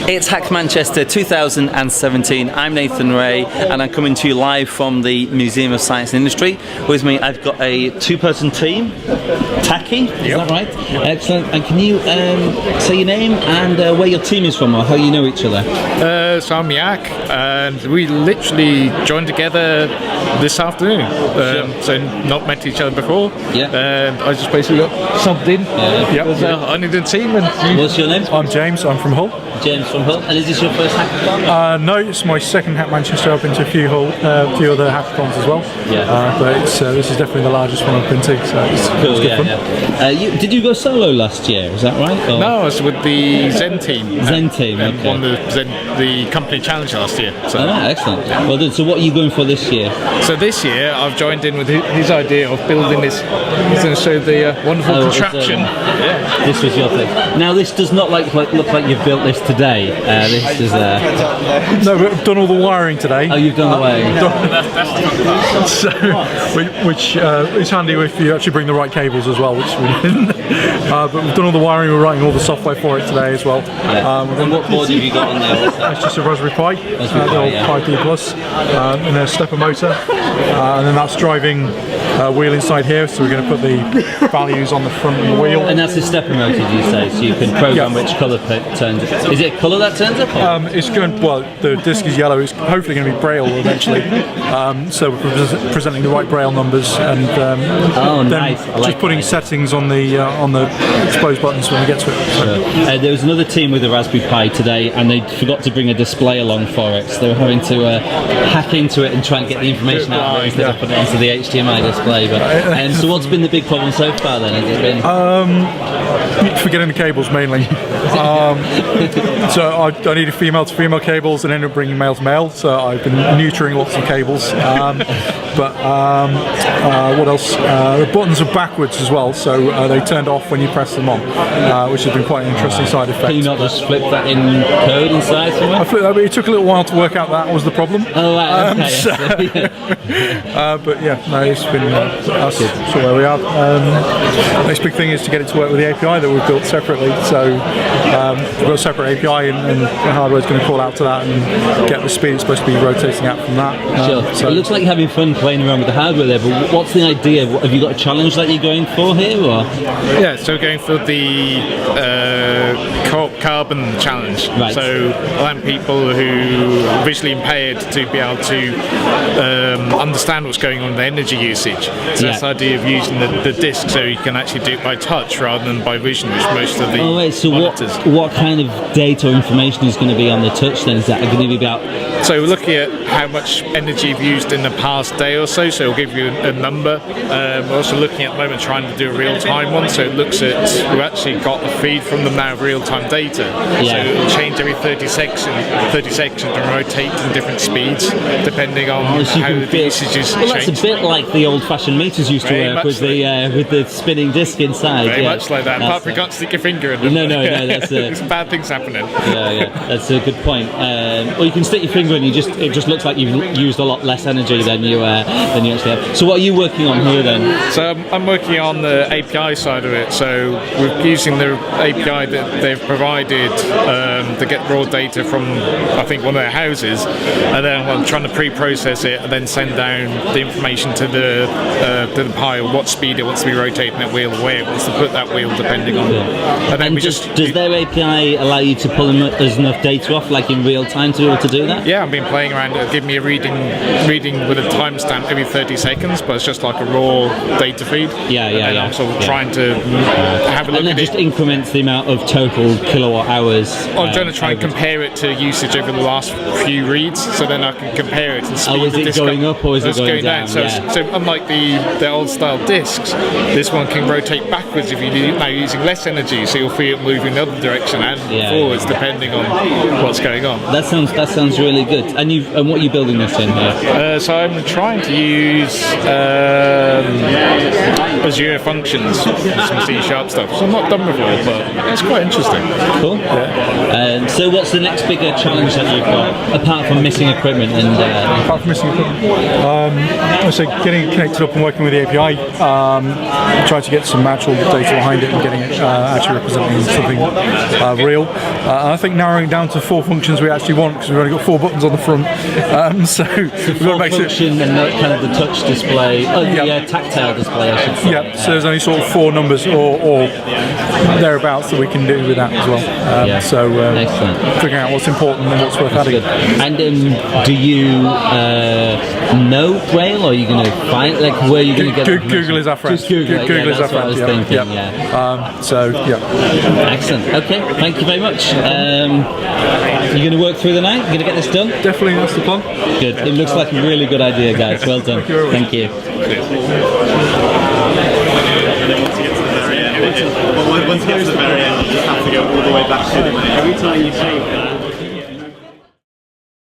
It's Hack Manchester 2017. I'm Nathan Ray, and I'm coming to you live from the Museum of Science and Industry. With me, I've got a two-person team. Tacky, is that right? Yep. Excellent. And can you say your name and where your team is from, or how you know each other? So I'm Yak, and we literally joined together this afternoon. So not met each other before. Yeah. And I just basically got subbed in. I need a team. And what's your name? I'm James. I'm from Hull. James from Hull. And is this your first hackathon? No, it's my second Hack Manchester. I've been to a few other hackathons as well. Yeah. But this is definitely the largest one I've been to. So it's cool. good fun. Did you go solo last year? Is that right? Or? No, I was with the Zen team. Zen team. And Okay. won the company challenge last year. So. Excellent. Well done. So what are you going for this year? So this year I've joined in with his idea of building this. He's going to show the wonderful contraption. This was your thing. Now this does not look like you've built this today. This is. No, but I've done all the wiring today. Oh, you've done the wiring. So, which is handy if you actually bring the right cables as well, which we didn't. But we've done all the wiring. We're writing all the software for it today as well. And what board have you got on there? It's just a Raspberry Pi, the old Pi D Plus, and a stepper motor, and then that's driving wheel inside here. So we're going to put the values on the front of the wheel. And that's the stepper motor, you say, so you can program which colour turns up. Is it a colour that turns up? It's going, well, the disc is yellow. It's hopefully going to be Braille eventually. So we're presenting the right Braille numbers, and then nice. just putting settings on the exposed buttons when we get to it. So. There was another team with a Raspberry Pi today, and they forgot to bring a display along for it, so they were having to hack into it and try and get the information out of it instead of putting it onto the HDMI display. But so what's been the big problem so far then? Has it been forgetting the cables mainly. So I needed female-to-female cables and ended up bringing male-to-male. So I've been neutering lots of cables. But what else? The buttons are backwards as well, so they turned off when you press them on, which has been quite an interesting side effect. Can you not just flip that in code inside somewhere? I flipped that, but it took a little while to work out that was the problem. Oh, right, okay. But yeah, no, it's been that's where we are. Next big thing is to get it to work with the API that we've built separately. So we've got a separate API, and the hardware is going to call out to that and get the speed it's supposed to be rotating out from that. Sure. So it looks like you're having fun playing around with the hardware there, but what's the idea? Have you got a challenge that you're going for here, or? Yeah, so we're going for the carbon challenge. Right. So allowing people who are visually impaired to be able to understand what's going on with the energy usage. So that's the idea of using the disc, so you can actually do it by touch rather than by vision, which most of the So monitors. what kind of data or information is going to be on the touch then? Is that going to be about? So we're looking at how much energy you've used in the past day or so it'll give you a number. We're also looking at the moment trying to do a real-time one, so it looks at, we've actually got the feed from them now of real-time data. So it'll change every 30 seconds and rotate in different speeds depending on how the usage is changed. That's a bit like the old-fashioned meters used to work with the spinning disc inside. Very much like that, apart from you can't stick your finger in them. No, that's there's bad things happening. That's a good point. Or you can stick your finger in, it just looks like you've used a lot less energy than you actually have. So what are you working on here then? So I'm working on the API side of it. So we're using the API that they've provided to get raw data from, I think, one of their houses, and then I'm trying to pre-process it and then send down the information to the Pi, what speed it wants to be rotating that wheel, where it wants to put that wheel, depending on. And then does their API allow you to pull enough data off, like in real time, to be able to do that? Yeah, I've been playing around. It'll give me a reading with a timestamp every 30 seconds, but it's just like a raw data feed. And I'm sort of trying to have a look at it. And then just increments the amount of total kilowatt hours. I'm trying to try and compare it to usage over the last few reads, so then I can compare it and speed is it going up or is it going down? So unlike the old style discs, this one can rotate backwards if you're now using less energy, so you'll feel it moving the other direction and forwards depending on what's going on. That sounds really good. And what are you building this in here? So I'm trying trying to use Azure functions, some C# stuff. So I'm not done before, but it's quite interesting. Cool. So what's the next bigger challenge that you've got, apart from missing equipment? And apart from missing equipment, I say getting connected up and working with the API, trying to get some actual data behind it and getting it actually representing something real. And I think narrowing down to 4 functions we actually want, because we've only got 4 buttons on the front. So we've got to make sure. Function and not kind of the touch display, the tactile display, I should say. Yeah, so there's only sort of 4 numbers or thereabouts that we can do with that as well. So figuring out what's important and what's worth adding. And do you know Braille, or are you going to find, like, where are you going to get Google is our friend. Just Google it. Google is our That's what I was friend. thinking, Excellent. Okay, thank you very much. You're going to work through the night? You're going to get this done? Definitely, that's the plan. Good. It looks like a really good idea, guys. Well done. Thank you. And then once you get to the very end, you just have to go all the way back to the main. Every time you say